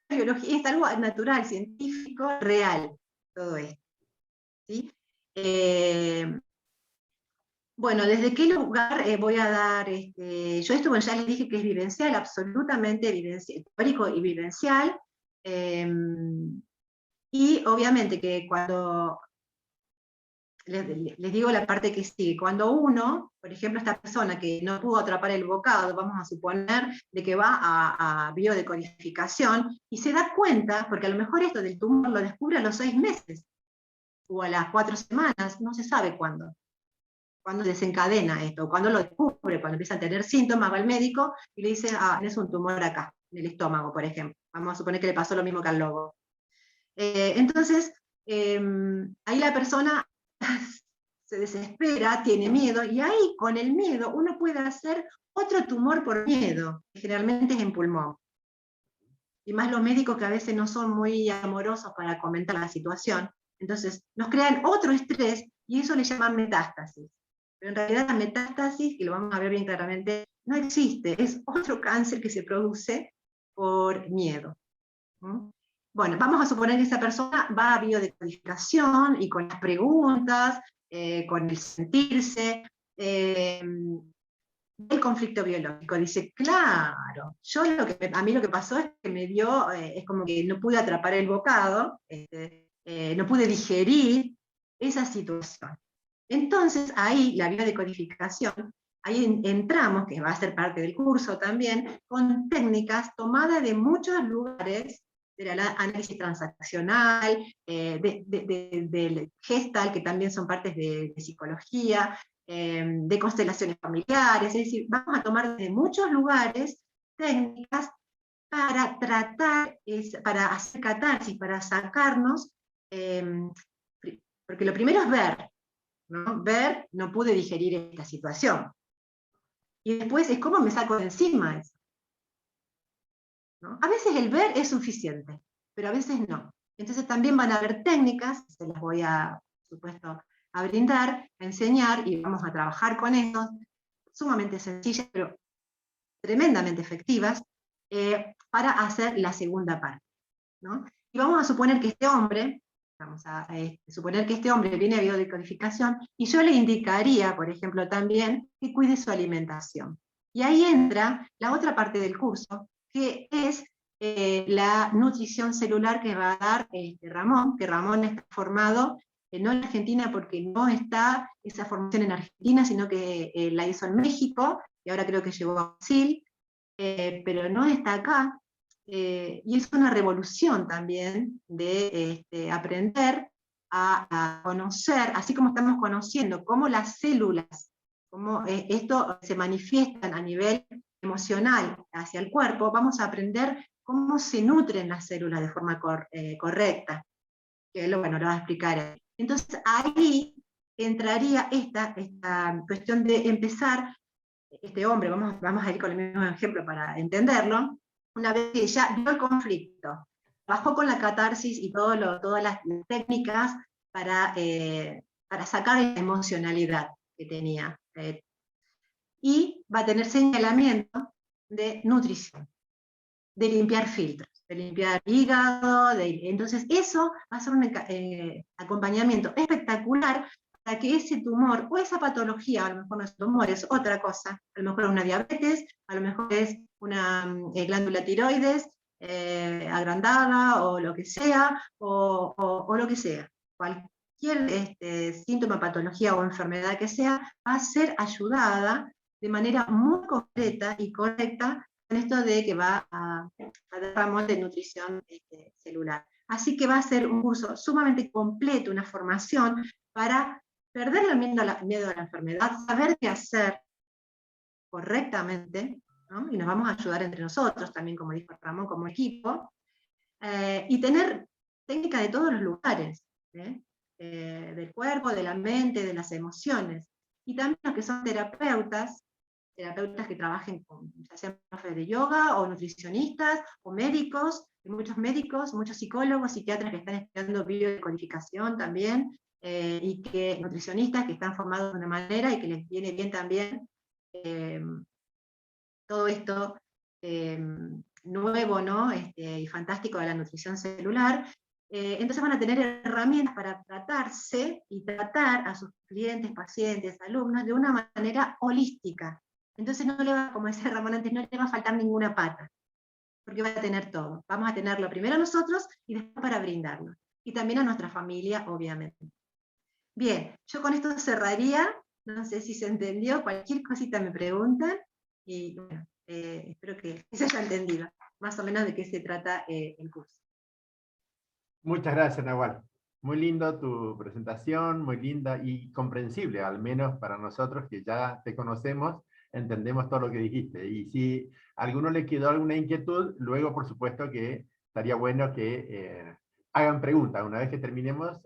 Speaker 2: biología, es algo natural, científico, real, todo esto. ¿Sí? Bueno, ¿desde qué lugar voy a dar? Yo esto, bueno, ya les dije que es vivencial, absolutamente teórico y vivencial. Y obviamente que cuando, les digo la parte que sigue, cuando uno, por ejemplo, esta persona que no pudo atrapar el bocado, vamos a suponer de que va a biodecodificación y se da cuenta, porque a lo mejor esto del tumor lo descubre a los 6 meses o a las 4 semanas, no se sabe cuándo desencadena esto, cuando lo descubre, cuando empieza a tener síntomas, va al médico y le dice, tienes un tumor acá, en el estómago, por ejemplo. Vamos a suponer que le pasó lo mismo que al lobo. Entonces, ahí la persona se desespera, tiene miedo, y ahí con el miedo uno puede hacer otro tumor por miedo, que generalmente es en pulmón. Y más los médicos que a veces no son muy amorosos para comentar la situación. Entonces, nos crean otro estrés y eso le llaman metástasis. Pero en realidad la metástasis, que lo vamos a ver bien claramente, no existe, es otro cáncer que se produce por miedo. Bueno, vamos a suponer que esa persona va a biodecodificación y con las preguntas, con el sentirse, el conflicto biológico. Dice, claro, a mí lo que pasó es que me dio, es como que no pude atrapar el bocado, no pude digerir esa situación. Entonces, ahí la biodecodificación, ahí entramos, que va a ser parte del curso también, con técnicas tomadas de muchos lugares, del análisis transaccional, del Gestalt, que también son partes de psicología, de constelaciones familiares, es decir, vamos a tomar de muchos lugares técnicas para tratar, para hacer catarsis, para sacarnos, porque lo primero es ver, ¿no? Ver, no pude digerir esta situación. Y después es cómo me saco de encima eso. ¿No? A veces el ver es suficiente, pero a veces no. Entonces también van a haber técnicas, se las voy a, por supuesto, a brindar, a enseñar, y vamos a trabajar con eso, sumamente sencillas, pero tremendamente efectivas, para hacer la segunda parte. ¿No? Y vamos a suponer que este hombre, suponer que este hombre viene a biodecodificación, y yo le indicaría, por ejemplo, también que cuide su alimentación. Y ahí entra la otra parte del curso, que es la nutrición celular que va a dar Ramón, que Ramón está formado no en Argentina porque no está esa formación en Argentina, sino que la hizo en México, y ahora creo que llegó a Brasil, pero no está acá. Y es una revolución también de aprender a conocer, así como estamos conociendo cómo las células, cómo esto se manifiestan a nivel emocional hacia el cuerpo, vamos a aprender cómo se nutren las células de forma correcta, que él lo va a explicar. Entonces ahí entraría esta cuestión de empezar, este hombre, vamos a ir con el mismo ejemplo para entenderlo, una vez que ya vio el conflicto, bajó con la catarsis y todas las técnicas para sacar la emocionalidad que tenía. Y va a tener señalamiento de nutrición, de limpiar filtros, de limpiar hígado, entonces eso va a ser un acompañamiento espectacular para que ese tumor o esa patología, a lo mejor no es tumor, es otra cosa, a lo mejor es una diabetes, a lo mejor es una glándula tiroides agrandada o lo que sea, o lo que sea, cualquier síntoma, patología o enfermedad que sea, va a ser ayudada de manera muy concreta y correcta con esto de que va a dar ramos de nutrición celular. Así que va a ser un curso sumamente completo, una formación para perder el miedo a la enfermedad, saber qué hacer correctamente, ¿no? Y nos vamos a ayudar entre nosotros también, como dijo Ramón, como equipo, y tener técnica de todos los lugares, del cuerpo, de la mente, de las emociones. Y también los que son terapeutas que trabajen con, ya sean profes de yoga, o nutricionistas, o médicos, muchos médicos, muchos psicólogos, psiquiatras que están estudiando biodecodificación también, y que nutricionistas que están formados de una manera y que les viene bien también todo esto nuevo, ¿no? Y fantástico de la nutrición celular. Entonces van a tener herramientas para tratarse y tratar a sus clientes, pacientes, alumnos de una manera holística. Entonces no le va, como decía Ramón antes, no le va a faltar ninguna pata, porque va a tener todo. Vamos a tenerlo primero nosotros y después para brindarlo. Y también a nuestra familia, obviamente. Bien, yo con esto cerraría, no sé si se entendió, cualquier cosita me preguntan, y bueno, espero que se haya entendido más o menos de qué se trata el curso.
Speaker 1: Muchas gracias, Nahual. Muy lindo tu presentación, muy linda y comprensible, al menos para nosotros que ya te conocemos, entendemos todo lo que dijiste. Y si a alguno le quedó alguna inquietud, luego por supuesto que estaría bueno que hagan preguntas. Una vez que terminemos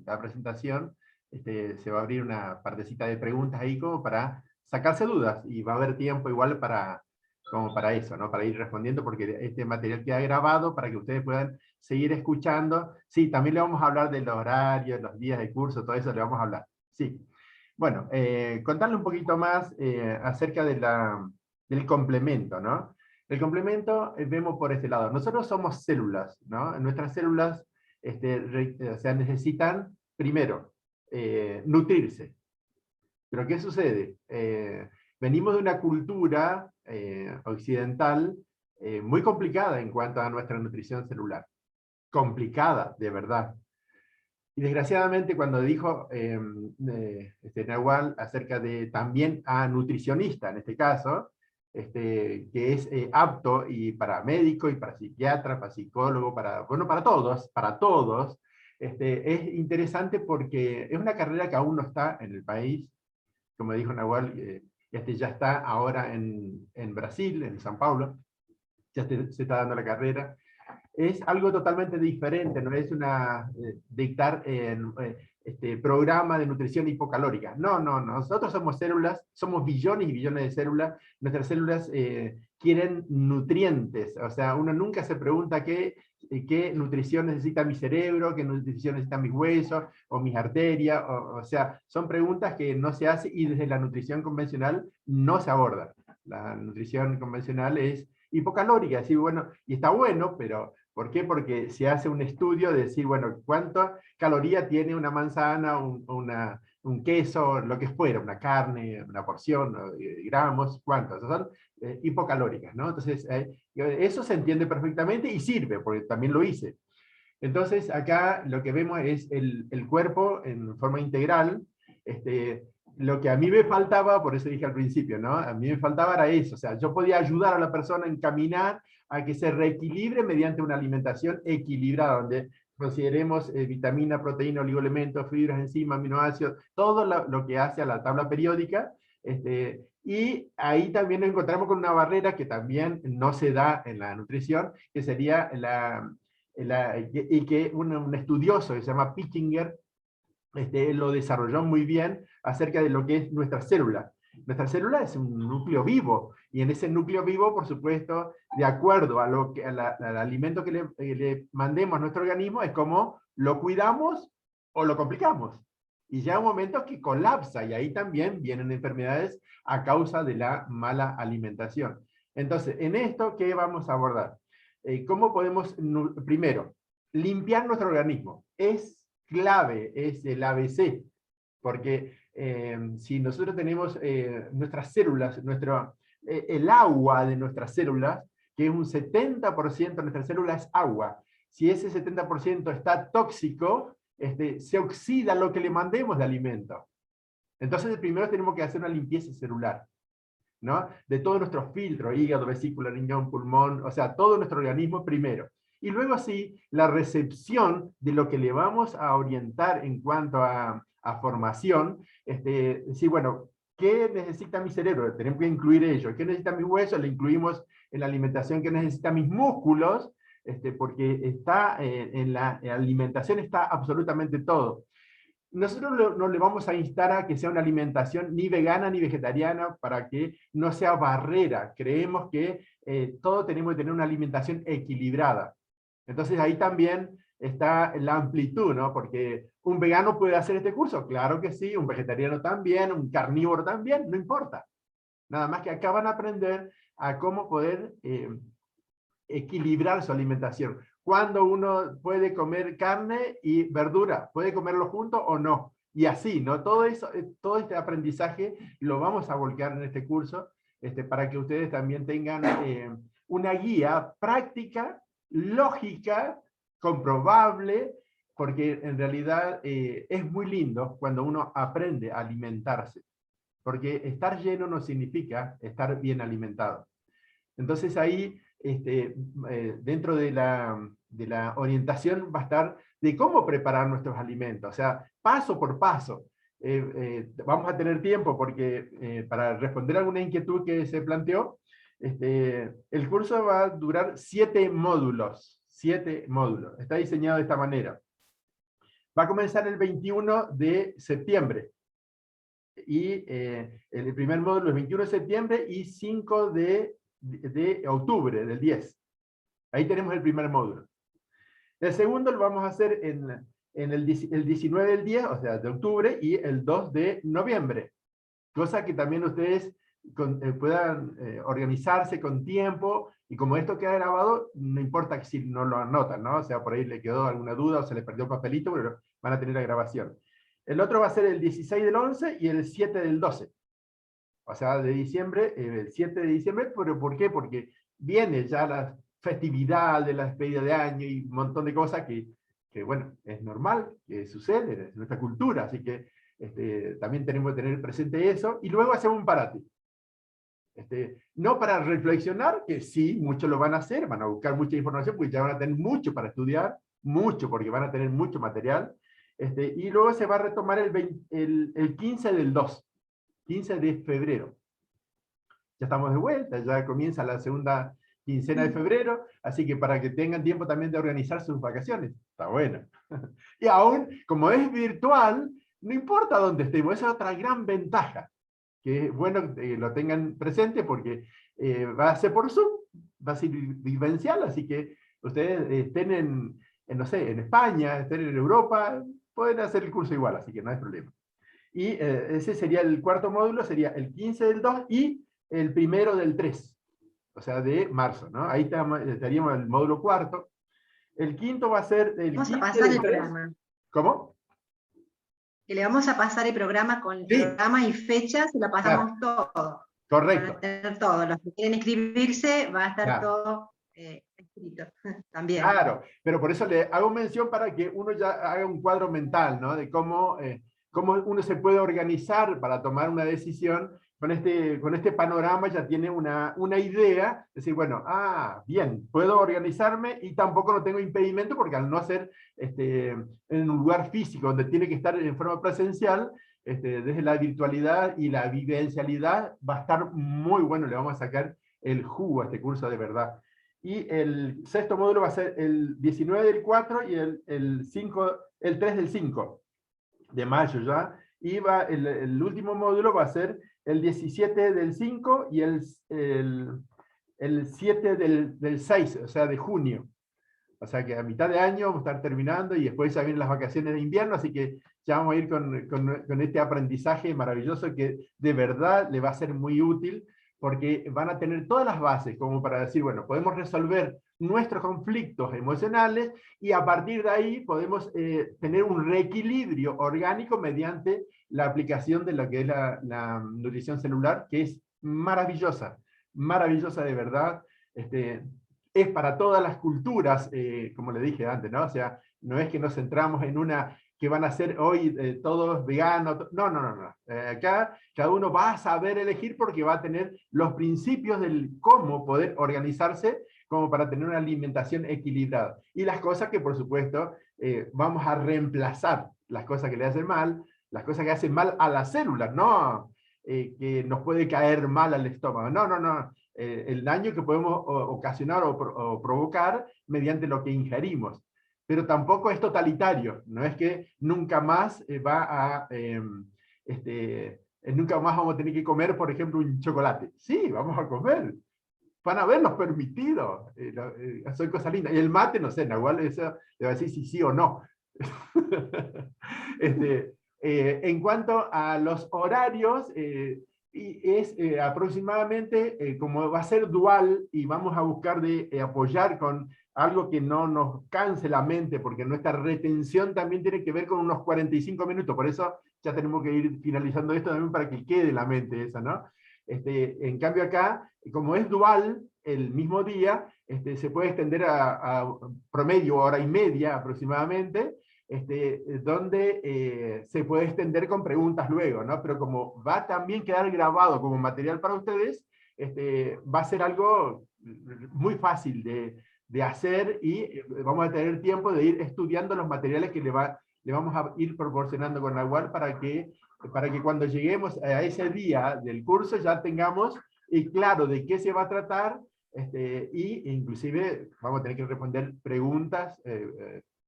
Speaker 1: la presentación, se va a abrir una partecita de preguntas ahí como para sacarse dudas, y va a haber tiempo igual como para eso, ¿no? Para ir respondiendo, porque este material queda grabado para que ustedes puedan seguir escuchando. Sí, también le vamos a hablar de los horarios, los días de curso, todo eso le vamos a hablar. Sí. Bueno, contarle un poquito más acerca del complemento, ¿no? El complemento vemos por este lado. Nosotros somos células, ¿no? Nuestras células o sea, necesitan, primero, nutrirse. Pero ¿qué sucede? Venimos de una cultura occidental muy complicada en cuanto a nuestra nutrición celular. Complicada, de verdad. Y desgraciadamente cuando dijo Nahual acerca de también a nutricionista, en este caso, que es apto y para médico y para psiquiatra, para psicólogo, bueno, para todos, es interesante porque es una carrera que aún no está en el país. Como dijo Nahual, ya está ahora en Brasil, en São Paulo, ya se está dando la carrera. Es algo totalmente diferente, no es dictar programa de nutrición hipocalórica. No, no, nosotros somos células, somos billones y billones de células. Nuestras células quieren nutrientes, o sea, uno nunca se pregunta qué nutrición necesita mi cerebro, qué nutrición necesita mis huesos o mis arterias, o sea, son preguntas que no se hacen y desde la nutrición convencional no se aborda. La nutrición convencional es hipocalórica, decir, bueno, y está bueno, pero ¿por qué? Porque se hace un estudio de decir, bueno, ¿cuánta caloría tiene una manzana, un queso, lo que fuera, una carne, una porción, gramos, cuántos? Son hipocalóricas, ¿no? Entonces, eso se entiende perfectamente y sirve, porque también lo hice. Entonces, acá lo que vemos es el cuerpo en forma integral. Lo que a mí me faltaba, por eso dije al principio, ¿no? A mí me faltaba era eso, o sea, yo podía ayudar a la persona a encaminar a que se reequilibre mediante una alimentación equilibrada, donde consideremos vitamina, proteína, oligoelementos, fibras, enzimas, aminoácidos, todo lo que hace a la tabla periódica. Y ahí también nos encontramos con una barrera que también no se da en la nutrición, que sería y que un estudioso que se llama Pittinger lo desarrolló muy bien acerca de lo que es nuestra célula. Nuestra célula es un núcleo vivo, y en ese núcleo vivo, por supuesto, de acuerdo a al alimento que le mandemos a nuestro organismo, es como lo cuidamos o lo complicamos. Y llega un momento que colapsa, y ahí también vienen enfermedades a causa de la mala alimentación. Entonces, en esto, ¿qué vamos a abordar? ¿Cómo podemos, primero, limpiar nuestro organismo? Es clave, es el ABC, porque si nosotros tenemos nuestras células, el agua de nuestras células, que es un 70% de nuestras células es agua, si ese 70% está tóxico, se oxida lo que le mandemos de alimento. Entonces primero tenemos que hacer una limpieza celular. ¿no? De todos nuestros filtros, hígado, vesícula, riñón, pulmón, o sea, todo nuestro organismo primero. Y luego sí, la recepción de lo que le vamos a orientar en cuanto a formación, sí, bueno, ¿qué necesita mi cerebro? Tenemos que incluir ello. ¿Qué necesita mi hueso? Le incluimos en la alimentación. ¿Qué necesita mis músculos? Porque está en la alimentación está absolutamente todo. Nosotros no le vamos a instar a que sea una alimentación ni vegana ni vegetariana para que no sea barrera. Creemos que todos tenemos que tener una alimentación equilibrada. Entonces ahí también está la amplitud, ¿no? Porque un vegano puede hacer este curso, claro que sí, un vegetariano también, un carnívoro también, no importa. Nada más que acá van a aprender a cómo poder equilibrar su alimentación. Cuando uno puede comer carne y verdura, puede comerlo junto o no. Y así, ¿no? Todo eso, todo este aprendizaje lo vamos a volcar en este curso, para que ustedes también tengan una guía práctica, lógica, comprobable, porque en realidad es muy lindo cuando uno aprende a alimentarse, porque estar lleno no significa estar bien alimentado. Entonces ahí, dentro de la orientación va a estar de cómo preparar nuestros alimentos, o sea, paso por paso. Vamos a tener tiempo porque para responder alguna inquietud que se planteó, el curso va a durar 7 módulos, 7 módulos. Está diseñado de esta manera. Va a comenzar el 21 de septiembre. Y el primer módulo es 21 de septiembre y 5 de octubre, del 10. Ahí tenemos el primer módulo. El segundo lo vamos a hacer en el 19 del 10, o sea, de octubre, y el 2 de noviembre. Cosa que también ustedes puedan organizarse con tiempo, y como esto queda grabado, no importa si no lo anotan, ¿no? O sea, por ahí le quedó alguna duda o se les perdió el papelito, pero van a tener la grabación. El otro va a ser el 16 del 11 y el 7 del 12. O sea, de diciembre, el 7 de diciembre, pero ¿por qué? Porque viene ya la festividad de la despedida de año y un montón de cosas que bueno, es normal, que sucede, es nuestra cultura, así que también tenemos que tener presente eso, y luego hacemos un parate. No para reflexionar, que sí, muchos lo van a hacer, van a buscar mucha información, porque ya van a tener mucho para estudiar, mucho, porque van a tener mucho material, y luego se va a retomar el 15 del 2, 15 de febrero. Ya estamos de vuelta, ya comienza la segunda quincena de febrero, así que para que tengan tiempo también de organizar sus vacaciones. Está bueno. Y aún, como es virtual, no importa dónde estemos, esa es otra gran ventaja, que es bueno que lo tengan presente porque va a ser por Zoom, va a ser vivencial, así que ustedes estén no sé, en España, estén en Europa, pueden hacer el curso igual, así que no hay problema. Y ese sería el cuarto módulo, sería el 15 del 2 y el 1 del 3, o sea, de marzo, ¿no? Ahí estaríamos en el módulo cuarto. El quinto va a ser el
Speaker 2: Vamos
Speaker 1: 15
Speaker 2: a pasar
Speaker 1: del
Speaker 2: el
Speaker 1: 3.
Speaker 2: programa.
Speaker 1: ¿Cómo?
Speaker 2: Que le vamos a pasar el programa con el programa y fechas y lo pasamos todo.
Speaker 1: Correcto.
Speaker 2: Van a tener todo. Los que quieren inscribirse, va a estar todo escrito también.
Speaker 1: Claro, pero por eso le hago mención para que uno ya haga un cuadro mental, ¿no? De cómo uno se puede organizar para tomar una decisión. Con este panorama ya tiene una idea, decir, bueno, bien, puedo organizarme y tampoco no tengo impedimento porque al no ser en un lugar físico donde tiene que estar en forma presencial, desde la virtualidad y la vivencialidad va a estar muy bueno, le vamos a sacar el jugo a este curso de verdad. Y el sexto módulo va a ser el 19 del 4 y el 3 del 5 de mayo ya. Y el último módulo va a ser el 17 del 5 y el 7 del 6, o sea, de junio. O sea que a mitad de año vamos a estar terminando y después ya vienen las vacaciones de invierno, así que ya vamos a ir con este aprendizaje maravilloso que de verdad le va a ser muy útil, porque van a tener todas las bases como para decir, bueno, podemos resolver nuestros conflictos emocionales y a partir de ahí podemos tener un reequilibrio orgánico mediante la aplicación de lo que es la nutrición celular, que es maravillosa, maravillosa de verdad. Es para todas las culturas, como le dije antes, ¿no? O sea, no es que nos centramos en una que van a ser hoy todos veganos. No, no, no, no. Acá cada uno va a saber elegir porque va a tener los principios del cómo poder organizarse como para tener una alimentación equilibrada. Y las cosas que, por supuesto, vamos a reemplazar las cosas que le hacen mal, las cosas que hacen mal a las células, no que nos puede caer mal al estómago. No, no, no. El daño que podemos ocasionar o provocar mediante lo que ingerimos. Pero tampoco es totalitario, no es que nunca más nunca más vamos a tener que comer, por ejemplo, un chocolate. Sí, vamos a comer, van a vernos permitido, soy cosa linda. Y el mate, no sé, Nahual eso le va a decir si sí o no. En cuanto a los horarios, es aproximadamente, como va a ser dual y vamos a buscar de apoyar con algo que no nos canse la mente, porque nuestra retención también tiene que ver con unos 45 minutos, por eso ya tenemos que ir finalizando esto también para que quede en la mente esa, ¿no? En cambio acá, como es dual, el mismo día, se puede extender a promedio hora y media aproximadamente, donde se puede extender con preguntas luego, ¿no? Pero como va a también quedar grabado como material para ustedes, va a ser algo muy fácil de hacer y vamos a tener tiempo de ir estudiando los materiales que le vamos a ir proporcionando con Nahual para que cuando lleguemos a ese día del curso ya tengamos claro de qué se va a tratar, y inclusive vamos a tener que responder preguntas,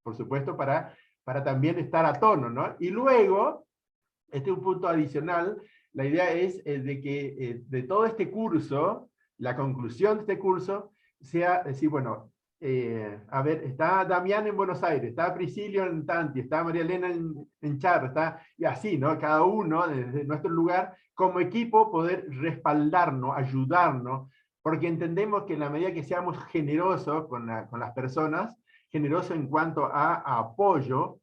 Speaker 1: por supuesto, para también estar a tono, ¿no? Y luego, este es un punto adicional, la idea es de que de todo este curso, la conclusión de este curso, sea decir, bueno, a ver, está Damián en Buenos Aires, está Priscilio en Tanti, está María Elena en Charro, está, y así, ¿no? Cada uno desde nuestro lugar, como equipo, poder respaldarnos, ayudarnos, porque entendemos que en la medida que seamos generosos con las personas, generosos en cuanto a apoyo,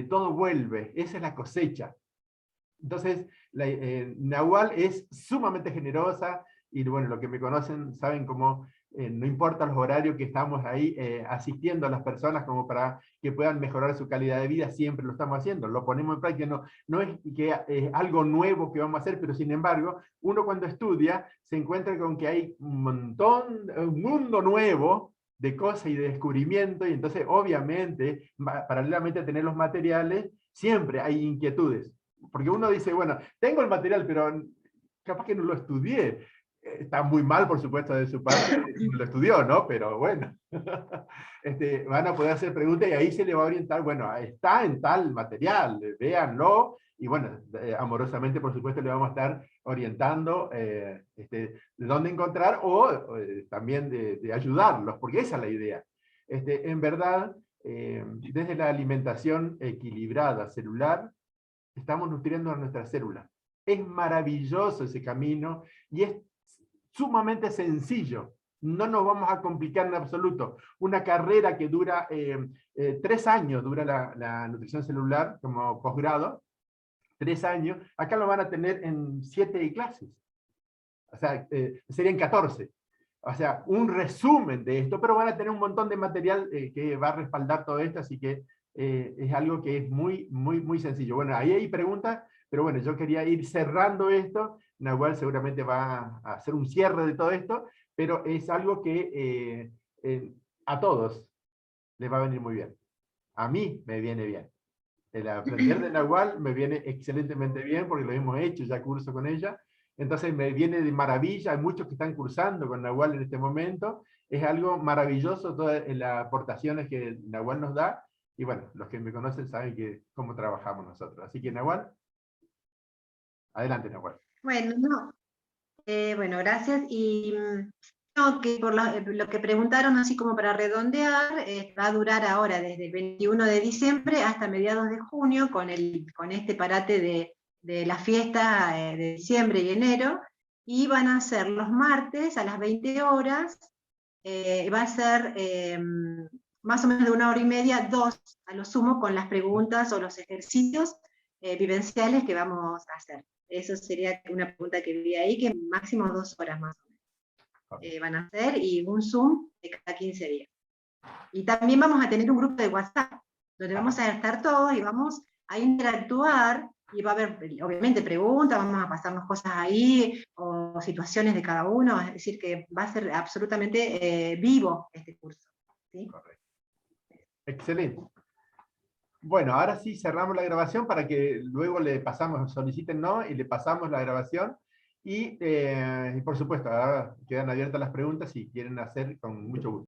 Speaker 1: todo vuelve, esa es la cosecha. Entonces, Nahual es sumamente generosa, y bueno, los que me conocen saben cómo no importa los horarios que estamos ahí asistiendo a las personas como para que puedan mejorar su calidad de vida, siempre lo estamos haciendo, lo ponemos en práctica, no es que es algo nuevo que vamos a hacer, pero sin embargo, uno cuando estudia se encuentra con que hay un mundo nuevo de cosas y de descubrimiento, y entonces obviamente, paralelamente a tener los materiales, siempre hay inquietudes. Porque uno dice, bueno, tengo el material, pero capaz que no lo estudié. Está muy mal, por supuesto, de su parte, lo estudió, ¿no? Pero bueno, van a poder hacer preguntas y ahí se le va a orientar, bueno, está en tal material, véanlo, y bueno, amorosamente, por supuesto, le vamos a estar orientando de dónde encontrar o también de ayudarlos, porque esa es la idea. En verdad, desde la alimentación equilibrada celular, estamos nutriendo a nuestras células. Es maravilloso ese camino y es sumamente sencillo. No nos vamos a complicar en absoluto. Una carrera que dura 3 años, dura la nutrición celular como posgrado, 3 años, acá lo van a tener en 7 clases. O sea, serían 14. O sea, un resumen de esto, pero van a tener un montón de material que va a respaldar todo esto, así que es algo que es muy, muy, muy sencillo. Bueno, ahí hay preguntas, pero bueno, yo quería ir cerrando esto. Nahual seguramente va a hacer un cierre de todo esto, pero es algo que a todos les va a venir muy bien. A mí me viene bien. El aprender de Nahual me viene excelentemente bien, porque lo hemos hecho ya curso con ella. Entonces me viene de maravilla. Hay muchos que están cursando con Nahual en este momento. Es algo maravilloso todas las aportaciones que Nahual nos da. Y bueno, los que me conocen saben cómo trabajamos nosotros. Así que Nahual, adelante Nahual.
Speaker 2: Bueno, no. Bueno, gracias. Y no, que por lo que preguntaron, así como para redondear, va a durar ahora desde el 21 de diciembre hasta mediados de junio, con este parate de la fiesta de diciembre y enero, y van a ser los martes a las 20 horas, va a ser más o menos de 1 hora y media, 2 a lo sumo, con las preguntas o los ejercicios vivenciales que vamos a hacer. Eso sería una pregunta que vi ahí, que máximo 2 horas más o menos van a hacer, y un Zoom de cada 15 días. Y también vamos a tener un grupo de WhatsApp, donde vamos a estar todos y vamos a interactuar, y va a haber, obviamente, preguntas, vamos a pasarnos cosas ahí, o situaciones de cada uno, es decir, que va a ser absolutamente vivo este curso. ¿Sí?
Speaker 1: Correcto. Excelente. Bueno, ahora sí cerramos la grabación para que luego le pasamos, soliciten no, y le pasamos la grabación. Y por supuesto, ahora quedan abiertas las preguntas si quieren hacer con mucho gusto.